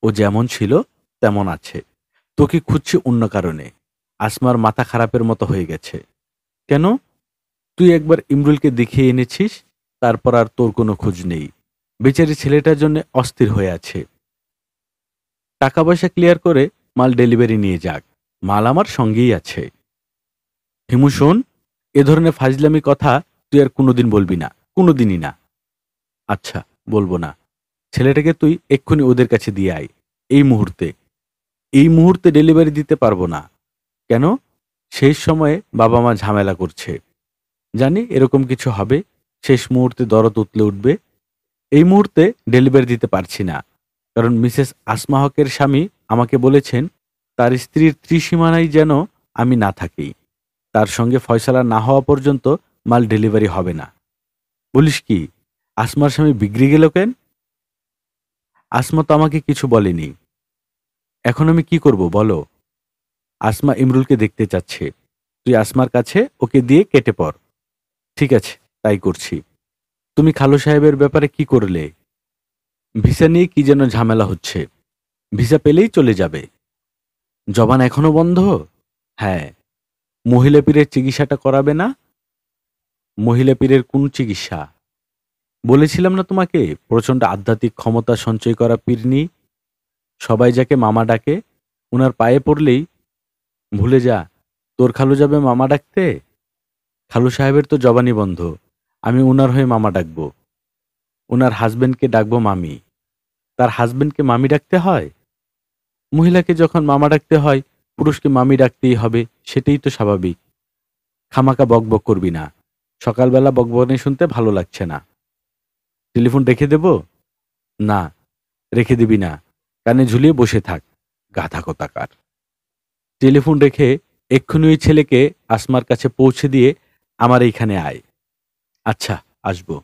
[SPEAKER 1] ও যেমন ছিল তেমন আছে, তোকে খুঁজছে অন্য কারণে। আসমার মাথা খারাপের মতো হয়ে গেছে। কেন? তুই একবার ইমরুলকে দেখিয়ে এনেছিস, তারপর আর তোর কোনো খোঁজ নেই। বেচারি ছেলেটার জন্য অস্থির হয়ে আছে। টাকা পয়সা ক্লিয়ার করে মাল ডেলিভারি নিয়ে যাক, মাল আমার সঙ্গেই আছে। হিমু শোন, এ ধরনের ফাজলামি কথা তুই আর কোনোদিন বলবি না, কোনোদিনই না। আচ্ছা, বলবো না। ছেলেটাকে তুই এক্ষুনি ওদের কাছে দিয়ে আয়, এই মুহূর্তে। এই মুহূর্তে ডেলিভারি দিতে পারবো না। কেন? শেষ সময়ে বাবা মা ঝামেলা করছে। জানি এরকম কিছু হবে, শেষ মুহূর্তে দরদ উতলে উঠবে। এই মুহূর্তে ডেলিভারি দিতে পারছি না, কারণ মিসেস আসমা হকের স্বামী আমাকে বলেছেন তার স্ত্রীর ত্রিসীমানায় যেন আমি না থাকি। তার সঙ্গে ফয়সালা না হওয়া পর্যন্ত মাল ডেলিভারি হবে না। বলিস কি, আসমার স্বামী বিগড়ে গেল কেন? আসমা তো আমাকে কিছু বলেনি। এখন আমি কি করব বলো? আসমা ইমরুলকে দেখতে চাচ্ছে। তুই আসমার কাছে ওকে দিয়ে কেটে পড়। ঠিক আছে, তাই করছি। তুমি খালু সাহেবের ব্যাপারে কি করলে? ভিসা নিয়ে কি যেন ঝামেলা হচ্ছে। ভিসা পেলেই চলে যাবে। জবান এখনো বন্ধ? হ্যাঁ। মহিলা পীরের চিকিৎসাটা করাবে না? মহিলা পীরের কোন চিকিৎসা? বলেছিলাম না তোমাকে, প্রচণ্ড আধ্যাত্মিক ক্ষমতা সঞ্চয় করা পীরনি। সবাই যাকে মামা ডাকে, উনার পায়ে পড়লেই ভুলে যা, তোর খালু যাবে মামা ডাকতে। খালু সাহেবের তো জবানি বন্ধ, আমি উনার হয়ে মামা ডাকবো। উনার হাজবেন্ডকে ডাকবো মামি। তার হাজবেন্ডকে মামি ডাকতে হয়? মহিলাকে যখন মামা ডাকতে হয়, পুরুষকে মামি ডাকতেই হবে, সেটাই তো স্বাভাবিক। খামাকা বকবক করবি না, সকালবেলা বকবকনি শুনতে ভালো লাগছে না। টেলিফোন রেখে দেব? না, রেখে দিবি না, কানে ঝুলিয়ে বসে থাক, গাধা কোথাকার। টেলিফোন রেখে এক্ষুনি ওই ছেলেকে আসমার কাছে পৌঁছে দিয়ে আমার এইখানে আয়। আচ্ছা, আসবো।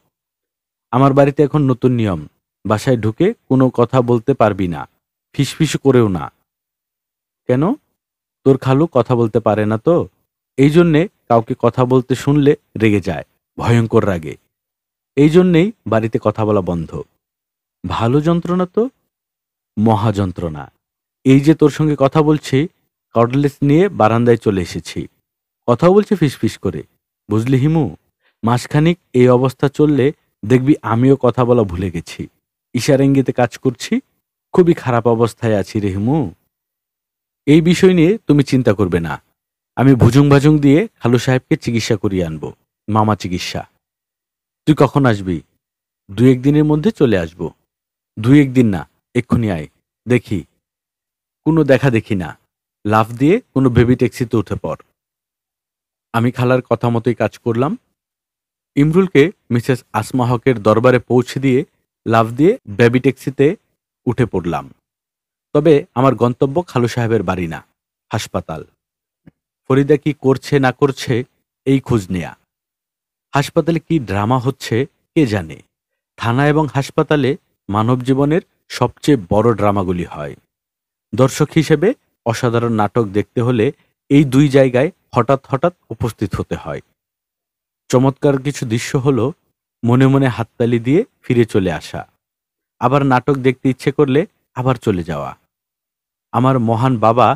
[SPEAKER 1] আমার বাড়িতে এখন নতুন নিয়ম, বাসায় ঢুকে কোনো কথা বলতে পারবি না, ফিসফিস করেও না। কেন? তোর খালু কথা বলতে পারে না তো, এই জন্যে কাউকে কথা বলতে শুনলে রেগে যায়, ভয়ঙ্কর রাগে। এই জন্যেই বাড়িতে কথা বলা বন্ধ। ভালো যন্ত্রণা তো, মহা যন্ত্রণা। এই যে তোর সঙ্গে কথা বলছি, কর্ডলেস নিয়ে বারান্দায় চলে এসেছি। কথাও বলছি ফিসফিস করে। বুঝলি হিমু, মাসখানিক এই অবস্থা চললে দেখবি আমিও কথা বলা ভুলে গেছি। ইশারা ইঙ্গিতে কাজ করছি। খুবই খারাপ অবস্থায় আছি রে হিমু। এই বিষয় নিয়ে তুমি চিন্তা করবে না। আমি ভুজুং ভাজুং দিয়ে খালু সাহেবকে চিকিৎসা করিয়ে আনবো। মামা চিকিৎসা। তুই কখন আসবি? 2-1 দিনের মধ্যে চলে আসবো। 2-1 দিন না, এক্ষুনি আয়। দেখি, কোনো দেখা দেখি না। লাফ দিয়ে কোনো বেবি ট্যাক্সিতে উঠে পড়। আমি খালার কথা মতোই কাজ করলাম। ইমরুলকে মিসেস আসমা হকের দরবারে পৌঁছে দিয়ে লাফ দিয়ে বেবি ট্যাক্সিতে উঠে পড়লাম। তবে আমার গন্তব্য খালু সাহেবের বাড়ি না, হাসপাতাল। ফরিদা কি করছে না করছে এই খোঁজ নেয়া। হাসপাতালে কি ড্রামা হচ্ছে কে জানে। থানা এবং হাসপাতালে মানব জীবনের সবচেয়ে বড় ড্রামাগুলি হয়। দর্শক হিসেবে অসাধারণ নাটক দেখতে হলে এই 2 জায়গায় হঠাৎ হঠাৎ উপস্থিত হতে হয়। চমৎকার কিছু দৃশ্য হলো মনে মনে হাততালি দিয়ে ফিরে চলে আসা, আবার নাটক দেখতে ইচ্ছে করলে আবার চলে যাওয়া। আমার মহান বাবা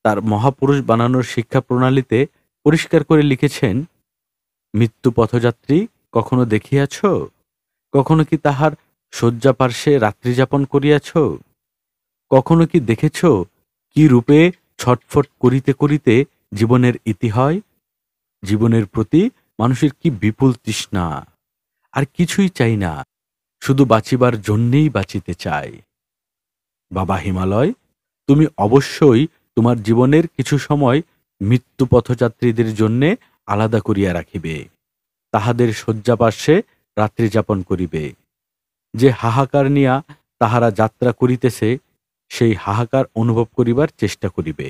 [SPEAKER 1] তার মহাপুরুষ বানানোর শিক্ষা প্রণালীতে পরিষ্কার করে লিখেছেন, মৃত্যু পথযাত্রী কখনো দেখিয়াছ? কখনো কি তাহার শয্যাপার্শ্বে রাত্রিযাপন করিয়াছ? কখনো কি দেখেছ কি রূপে ছটফট করিতে করিতে জীবনের ইতি হয়? জীবনের প্রতি মানুষের কি বিপুল তৃষ্ণা! আর কিছুই চাই না, শুধু বাঁচিবার জন্যেই বাঁচিতে চাই। বাবা হিমালয়, তুমি অবশ্যই তোমার জীবনের কিছু সময় মৃত্যু পথযাত্রীদের জন্যে আলাদা করিয়া রাখিবে। তাহাদের শয্যাপার্শ্বে রাত্রিযাপন করিবে। যে হাহাকার নিয়া তাহারা যাত্রা করিতেছে, সেই হাহাকার অনুভব করিবার চেষ্টা করিবে।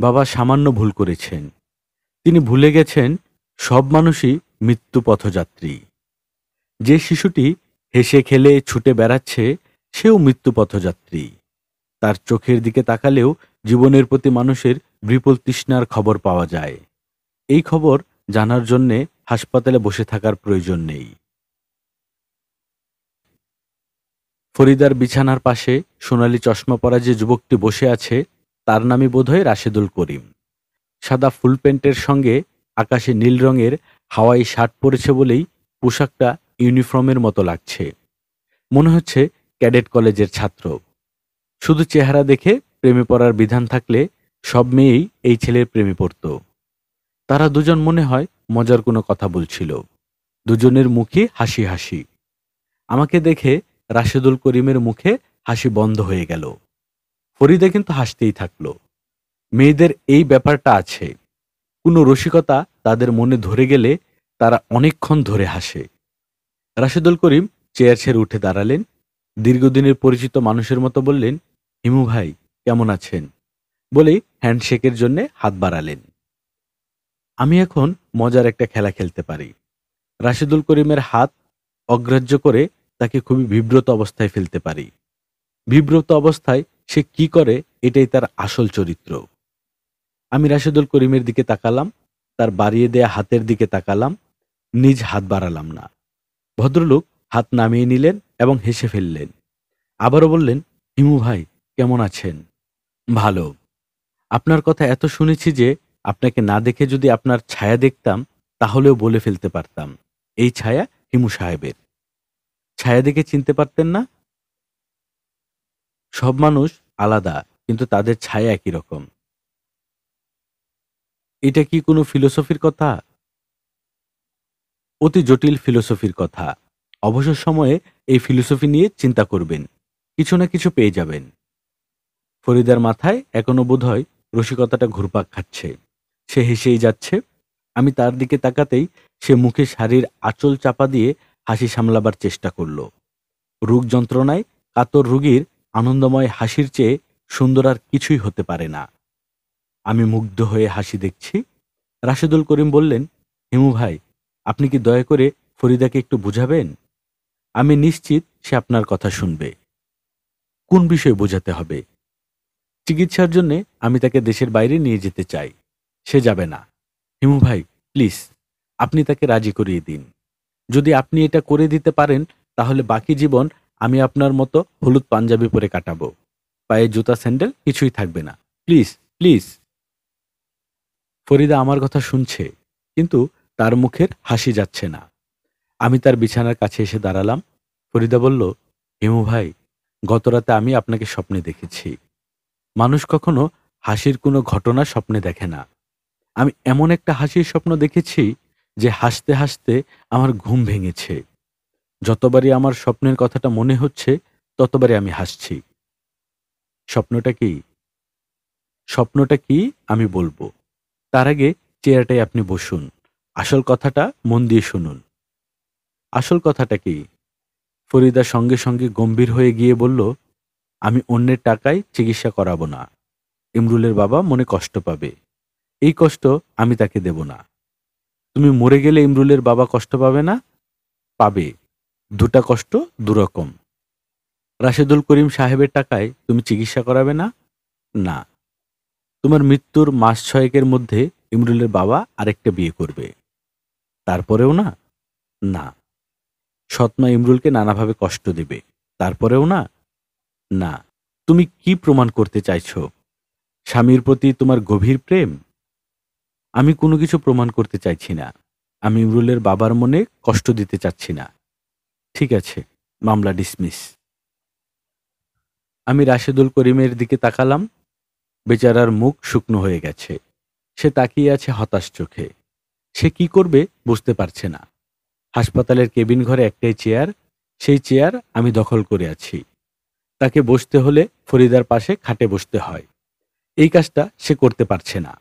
[SPEAKER 1] বাবা সামান্য ভুল করেছেন। তিনি ভুলে গেছেন সব মানুষই মৃত্যু পথযাত্রী। যে শিশুটি হেসে খেলে ছুটে বেড়াচ্ছে, সেও মৃত্যু পথযাত্রী। তার চোখের দিকে তাকালেও জীবনের প্রতি মানুষের বিপুল তৃষ্ণার খবর পাওয়া যায়। এই খবর জানার জন্যে হাসপাতালে বসে থাকার প্রয়োজন নেই। ফরিদার বিছানার পাশে সোনালি চশমা পরা যে যুবকটি বসে আছে, তার নামই বোধহয় রাশেদুল করিম। সাদা ফুল প্যান্টের সঙ্গে আকাশে নীল রঙের হাওয়াই শার্ট পরেছে বলেই পোশাকটা ইউনিফর্মের মতো লাগছে। মনে হচ্ছে ক্যাডেট কলেজের ছাত্র। শুধু চেহারা দেখে প্রেমে পড়ার বিধান থাকলে সব মেয়েই এই ছেলের প্রেমে পড়ত। তারা দুজন মনে হয় মজার কোনো কথা বলছিল। দুজনের মুখে হাসি হাসি। আমাকে দেখে রাশেদুল করিমের মুখে হাসি বন্ধ হয়ে গেল। ফরিদা কিন্তু হাসতেই থাকলো। মেয়েদের এই ব্যাপারটা আছে, কোনো রসিকতা তাদের মনে ধরে গেলে তারা অনেকক্ষণ ধরে হাসে। রাশেদুল করিম চেয়ার ছেড়ে উঠে দাঁড়ালেন। দীর্ঘদিনের পরিচিত মানুষের মতো বললেন, হিমু ভাই কেমন আছেন? বলেই হ্যান্ডশেকের জন্য হাত বাড়ালেন। আমি এখন মজার একটা খেলা খেলতে পারি। রাশেদুল করিমের হাত অগ্রাহ্য করে তাকে খুবই বিব্রত অবস্থায় ফেলতে পারি। বিব্রত অবস্থায় সে কি করে, এটাই তার আসল চরিত্র। আমি রাশেদুল করিমের দিকে তাকালাম, তার বাড়িয়ে দেয়া হাতের দিকে তাকালাম, নিজ হাত বাড়ালাম না। ভদ্রলোক হাত নামিয়ে নিলেন এবং হেসে ফেললেন। আবারও বললেন, হিমু ভাই কেমন আছেন? ভালো। আপনার কথা এত শুনেছি যে আপনাকে না দেখে যদি আপনার ছায়া দেখতাম তাহলেও বলে ফেলতে পারতাম, এই ছায়া হিমু সাহেবের। ছায়া দেখে চিনতে পারতেন না? সব মানুষ আলাদা, কিন্তু তাদের ছায়া একই রকম। এটা কি কোনো ফিলোসফির কথা? অতি জটিল ফিলোসফির কথা। অবসর সময়ে এই ফিলোসফি নিয়ে চিন্তা করবেন, কিছু না কিছু পেয়ে যাবেন। ফরিদার মাথায় এখনো বোধহয় রসিকতাটা ঘুরপাক খাচ্ছে। সে হেসেই যাচ্ছে। আমি তার দিকে তাকাতেই সে মুখে শাড়ির আঁচল চাপা দিয়ে হাসি সামলাবার চেষ্টা করল। রোগ যন্ত্রণায় কাতর রোগীর আনন্দময় হাসির চেয়ে সুন্দর আর কিছুই হতে পারে না। আমি মুগ্ধ হয়ে হাসি দেখছি। রাশেদুল করিম বললেন, হিমু ভাই আপনি কি দয়া করে ফরিদাকে একটু বুঝাবেন? আমি নিশ্চিত সে আপনার কথা শুনবে। কোন বিষয়ে বোঝাতে হবে? চিকিৎসার জন্যে আমি তাকে দেশের বাইরে নিয়ে যেতে চাই। সে যাবে না। হিমু ভাই প্লিজ, আপনি তাকে রাজি করিয়ে দিন। যদি আপনি এটা করে দিতে পারেন তাহলে বাকি জীবন আমি আপনার মতো হলুদ পাঞ্জাবি পরে কাটাবো। পায়ে জুতা স্যান্ডেল কিছুই থাকবে না। Please, please. ফরিদা আমার কথা শুনছে, কিন্তু তার মুখের হাসি যাচ্ছে না। আমি তার বিছানার কাছে এসে দাঁড়ালাম। ফরিদা বলল, হিমু ভাই, গতরাতে আমি আপনাকে স্বপ্নে দেখেছি। মানুষ কখনো হাসির কোনো ঘটনা স্বপ্নে দেখে না। আমি এমন একটা হাসির স্বপ্ন দেখেছি যে হাসতে হাসতে আমার ঘুম ভেঙেছে। যতবারই আমার স্বপ্নের কথাটা মনে হচ্ছে, ততবারই আমি হাসছি। স্বপ্নটা কি? স্বপ্নটা কি আমি বলবো। তার আগে চেয়ারটায় আপনি বসুন। আসল কথাটা মন দিয়ে শুনুন। আসল কথাটা কি? ফরিদা সঙ্গে সঙ্গে গম্ভীর হয়ে গিয়ে বলল, আমি অন্যের টাকায় চিকিৎসা করাবো না। ইমরুলের বাবা মনে কষ্ট পাবে। এই কষ্ট আমি তাকে দেব না। তুমি মরে গেলে ইমরুলের বাবা কষ্ট পাবে না? পাবে। দুটা কষ্ট দুরকম। রাশেদুল করিম সাহেবের টাকায় তুমি চিকিৎসা করাবে না? না। তোমার মৃত্যুর মাস 6 মধ্যে ইমরুলের বাবা আরেকটা বিয়ে করবে। তারপরেও না? না। সৎমা ইমরুলকে নানাভাবে কষ্ট দেবে। তারপরেও না? না। তুমি কি প্রমাণ করতে চাইছো? স্বামীর প্রতি তোমার গভীর প্রেম? আমি কোনো কিছু প্রমাণ করতে চাইছি না। আমি ইমরুলের বাবার মনে কষ্ট দিতে চাচ্ছি না। ঠিক আছে, মামলা ডিসমিস। আমি রাশেদুল করিমের দিকে তাকালাম। বেচারার মুখ শুকনো হয়ে গেছে। সে তাকিয়ে আছে হতাশ চোখে। সে কি করবে বুঝতে পারছে না। হাসপাতালের কেবিন ঘরে একটাই চেয়ার। সেই চেয়ার আমি দখল করে আছি। তাকে বসতে হলে ফরিদার পাশে খাটে বসতে হয়। এই কাজটা সে করতে পারছে না।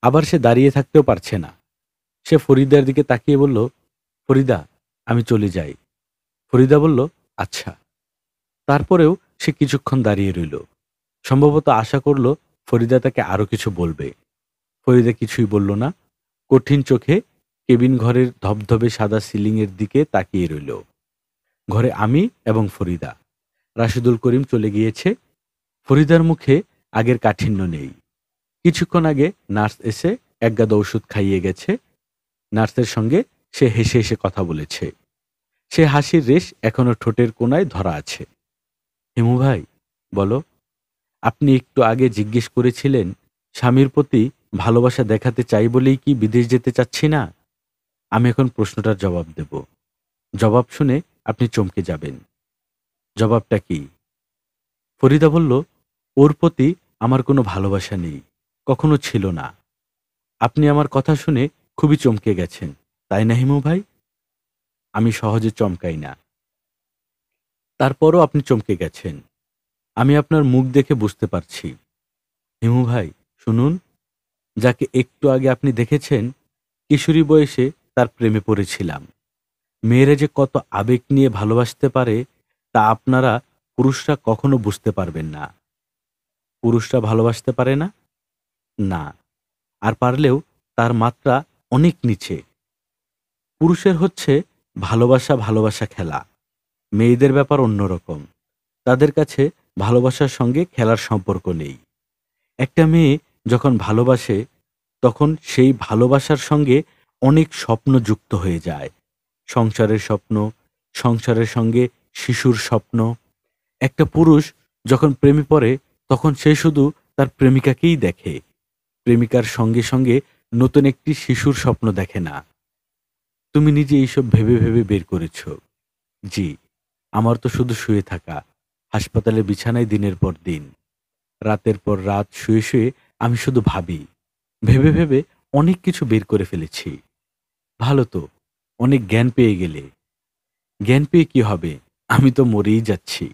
[SPEAKER 1] আবার সে দাঁড়িয়ে থাকতেও পারছে না। সে ফরিদার দিকে তাকিয়ে বলল, ফরিদা, আমি চলে যাই। ফরিদা বলল, আচ্ছা। তারপরেও সে কিছুক্ষণ দাঁড়িয়ে রইল। সম্ভবত আশা করল ফরিদা তাকে আরো কিছু বলবে। ফরিদা কিছুই বলল না। কঠিন চোখে কেবিন ঘরের ধবধবে সাদা সিলিংয়ের দিকে তাকিয়ে রইল। ঘরে আমি এবং ফরিদা। রাশেদুল করিম চলে গিয়েছে। ফরিদার মুখে আগের কাঠিন্য নেই। কিছুক্ষণ আগে নার্স এসে একগাদা ওষুধ খাইয়ে গেছে। নার্সের সঙ্গে সে হেসে হেসে কথা বলেছে। সে হাসির রেশ এখনো ঠোঁটের কোণায় ধরা আছে। হিমু ভাই, বলো, আপনি একটু আগে জিজ্ঞেস করেছিলেন স্বামীর প্রতি ভালোবাসা দেখাতে চাই বলেই কি বিদেশ যেতে চাচ্ছি না? আমি এখন প্রশ্নটার জবাব দেব। জবাব শুনে আপনি চমকে যাবেন। জবাবটা কি? ফরিদা বলল, ওর প্রতি আমার কোনো ভালোবাসা নেই, কখনো ছিল না। আপনি আমার কথা শুনে খুবই চমকে গেছেন, তাই না হিমু ভাই? আমি সহজে চমকাই না। তারপরও আপনি চমকে গেছেন। আমি আপনার মুখ দেখে বুঝতে পারছি। হিমু ভাই, শুনুন, যাকে একটু আগে আপনি দেখেছেন, কিশোরী বয়সে তার প্রেমে পড়েছিলাম। মেয়েরা যে কত আবেগ নিয়ে ভালোবাসতে পারে তা আপনারা পুরুষরা কখনো বুঝতে পারবেন না। পুরুষরা ভালোবাসতে পারে না? না। আর পারলেও তার মাত্রা অনেক নিচে। পুরুষের হচ্ছে ভালোবাসা ভালোবাসা খেলা। মেয়েদের ব্যাপার অন্যরকম। তাদের কাছে ভালোবাসার সঙ্গে খেলার সম্পর্ক নেই। একটা মেয়ে যখন ভালোবাসে, তখন সেই ভালোবাসার সঙ্গে অনেক স্বপ্ন যুক্ত হয়ে যায়। সংসারের স্বপ্ন, সংসারের সঙ্গে শিশুর স্বপ্ন। একটা পুরুষ যখন প্রেমে পড়ে, তখন সে শুধু তার প্রেমিকাকেই দেখে। প্রেমিকার সঙ্গে সঙ্গে নতুন একটি শিশুর স্বপ্ন দেখে না। তুমি নিজে এইসব ভেবে ভেবে বের করেছ। জি, আমার তো শুধু শুয়ে থাকা, হাসপাতালে বিছানায় দিনের পর দিন, রাতের পর রাত শুয়ে শুয়ে আমি শুধু ভাবি। ভেবে ভেবে অনেক কিছু বের করে ফেলেছি। ভালো তো, অনেক জ্ঞান পেয়ে গেলে। জ্ঞান পেয়ে কি হবে? আমি তো মরেই যাচ্ছি।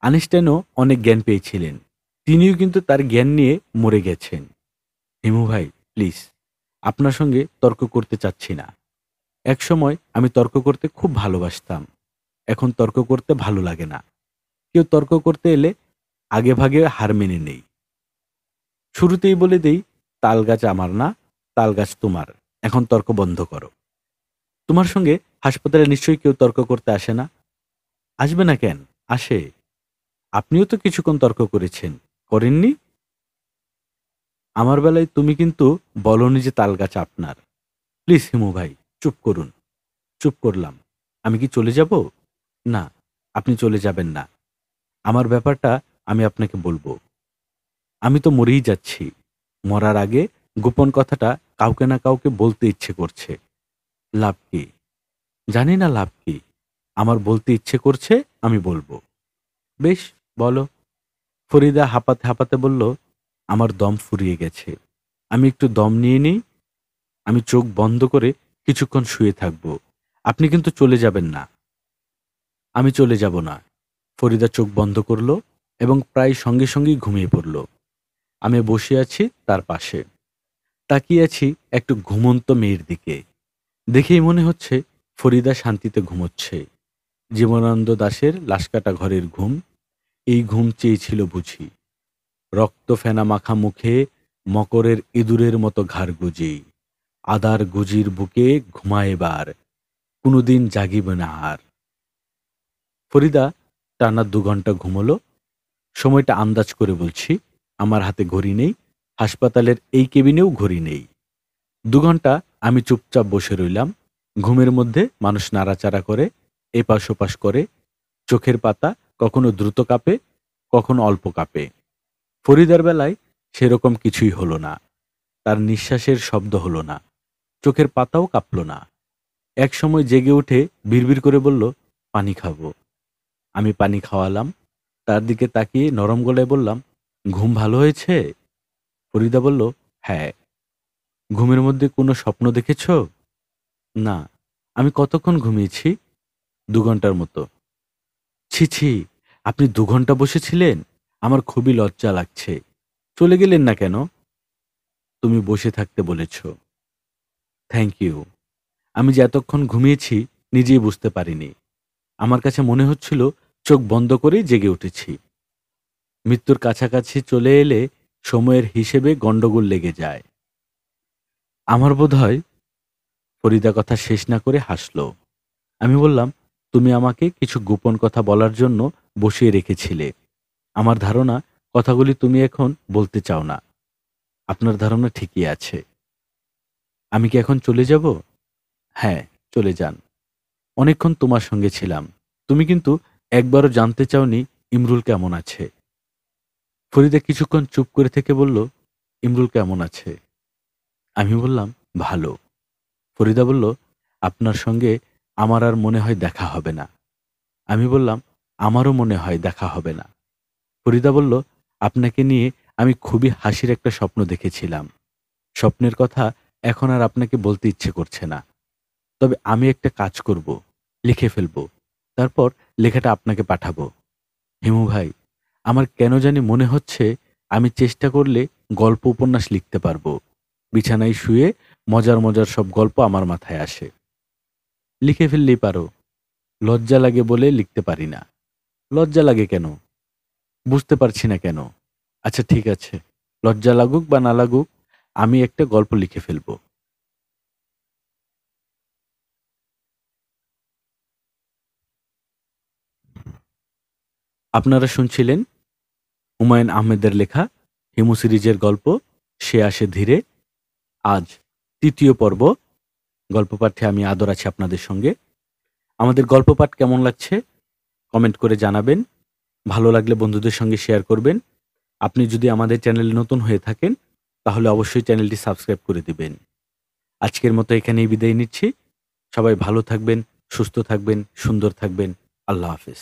[SPEAKER 1] আইনস্টাইনও অনেক জ্ঞান পেয়েছিলেন। তিনিও কিন্তু তার জ্ঞান নিয়ে মরে গেছেন। হিমু ভাই, প্লিজ, আপনার সঙ্গে তর্ক করতে চাচ্ছি না। একসময় আমি তর্ক করতে খুব ভালোবাসতাম। এখন তর্ক করতে ভালো লাগে না। কেউ তর্ক করতে এলে আগেভাগে হার মেনে নেই। শুরুতেই বলে দেই, তাল গাছ আমার না, তাল গাছ তোমার। এখন তর্ক বন্ধ করো। তোমার সঙ্গে হাসপাতালে নিশ্চয়ই কেউ তর্ক করতে আসে না? আসবে না কেন? আসে। আপনিও তো কিছুক্ষণ তর্ক করেছেন, করেননি? আমার বেলায় তুমি কিন্তু বলনি যে তাল গাছ আপনার। প্লিজ হিমু ভাই, চুপ করুন। চুপ করলাম। আমি কি চলে যাব? না, আপনি চলে যাবেন না। আমার ব্যাপারটা আমি আপনাকে বলবো। আমি তো মরেই যাচ্ছি। মরার আগে গোপন কথাটা কাউকে না কাউকে বলতে ইচ্ছে করছে। লাভ কি? জানি না লাভ কি। আমার বলতে ইচ্ছে করছে, আমি বলবো। বেশ, বলো। ফরিদা হাঁপাতে হাঁপাতে বলল, আমার দম ফুরিয়ে গেছে। আমি একটু দম নিয়ে নিই। আমি চোখ বন্ধ করে কিছুক্ষণ শুয়ে থাকব। আপনি কিন্তু চলে যাবেন না। আমি চলে যাব না। ফরিদা চোখ বন্ধ করল এবং প্রায় সঙ্গে সঙ্গেই ঘুমিয়ে পড়ল। আমি বসে আছি তার পাশে। তাকিয়ে আছি একটু ঘুমন্ত মেয়ের দিকে। দেখেই মনে হচ্ছে ফরিদা শান্তিতে ঘুমোচ্ছে। জীবনানন্দ দাশের লাশকাটা ঘরের ঘুম। এই ঘুম চেয়েছিল বুঝি। রক্ত ফেনা মাখা মুখে মকরের ইঁদুরের মতো ঘাড় গুজি। আদার গুজির বুকে ঘুমায় এবার, কোনোদিন জাগিবে না আর। ফরিদা টানা 2 ঘন্টা ঘুমোলো। সময়টা আন্দাজ করে বলছি। আমার হাতে ঘড়ি নেই, হাসপাতালের এই কেবিনেও ঘড়ি নেই। 2 ঘন্টা আমি চুপচাপ বসে রইলাম। ঘুমের মধ্যে মানুষ নাড়াচাড়া করে, এপাশ ওপাশ করে। চোখের পাতা কখনো দ্রুত কাঁপে, কখনো অল্প কাঁপে। ফরিদার বেলায় সেরকম কিছুই হলো না। তার নিঃশ্বাসের শব্দ হলো না, চোখের পাতাও কাঁপল না। এক সময় জেগে উঠে বিড়বিড় করে বলল, পানি খাবো। আমি পানি খাওয়ালাম। তার দিকে তাকিয়ে নরম গলায় বললাম, ঘুম ভালো হয়েছে? ফরিদা বলল, হ্যাঁ। ঘুমের মধ্যে কোনো স্বপ্ন দেখেছ? না। আমি কতক্ষণ ঘুমিয়েছি? 2 ঘন্টার মতো। ছি ছি, আপনি 2 ঘন্টা বসেছিলেন? আমার খুবই লজ্জা লাগছে। চলে গেলেন না কেন? তুমি বসে থাকতে বলেছ। Thank you. আমি যে এতক্ষণ ঘুমিয়েছি নিজেই বুঝতে পারিনি। আমার কাছে মনে হচ্ছিল চোখ বন্ধ করেই জেগে উঠেছি। মৃত্যুর কাছাকাছি চলে এলে সময়ের হিসেবে গন্ডগোল লেগে যায়। আমার বোধহয়। ফরিদা কথা শেষ না করে হাসল। আমি বললাম, তুমি আমাকে কিছু গোপন কথা বলার জন্য বসিয়ে রেখেছিলে। আমার ধারণা কথাগুলি তুমি এখন বলতে চাও না। আপনার ধারণা ঠিকই আছে। আমি কি এখন চলে যাব? হ্যাঁ, চলে যান। অনেকক্ষণ তোমার সঙ্গে ছিলাম। তুমি কিন্তু একবারও জানতে চাওনি ইমরুল কেমন আছে। ফরিদা কিছুক্ষণ চুপ করে থেকে বলল, ইমরুল কেমন আছে? আমি বললাম, ভালো। ফরিদা বলল, আপনার সঙ্গে আমার আর মনে হয় দেখা হবে না। আমি বললাম, আমারও মনে হয় দেখা হবে না। ফরিদা বলল, আপনাকে নিয়ে আমি খুবই হাসির একটা স্বপ্ন দেখেছিলাম। স্বপ্নের কথা এখন আর আপনাকে বলতে ইচ্ছে করছে না। তবে আমি একটা কাজ করব, লিখে ফেলব। তারপর লেখাটা আপনাকে পাঠাবো। হিমু ভাই, আমার কেন জানি মনে হচ্ছে আমি চেষ্টা করলে গল্প উপন্যাস লিখতে পারবো। বিছানায় শুয়ে মজার মজার সব গল্প আমার মাথায় আসে। লিখে ফেললেই পারো। লজ্জা লাগে বলে লিখতে পারি না। লজ্জা লাগে কেন? বুঝতে পারছি না কেন। আচ্ছা ঠিক আছে, লজ্জা লাগুক বা না লাগুক, আমি একটা গল্প লিখে ফেলবো। আপনারা শুনছিলেন হুমায়ুন আহমেদের লেখা হিমু সিরিজের গল্প সে আসে ধীরে। আজ 3য় পর্ব। গল্প পাঠে আমি আদর আছি আপনাদের সঙ্গে। আমাদের গল্প পাঠ কেমন লাগছে কমেন্ট করে জানাবেন। ভালো লাগলে বন্ধুদের সঙ্গে শেয়ার করবেন। আপনি যদি আমাদের চ্যানেলে নতুন হয়ে থাকেন তাহলে অবশ্যই চ্যানেলটি সাবস্ক্রাইব করে দিবেন। আজকের মতো এখানেই বিদায় নিচ্ছি। সবাই ভালো থাকবেন, সুস্থ থাকবেন, সুন্দর থাকবেন। আল্লাহ হাফেজ।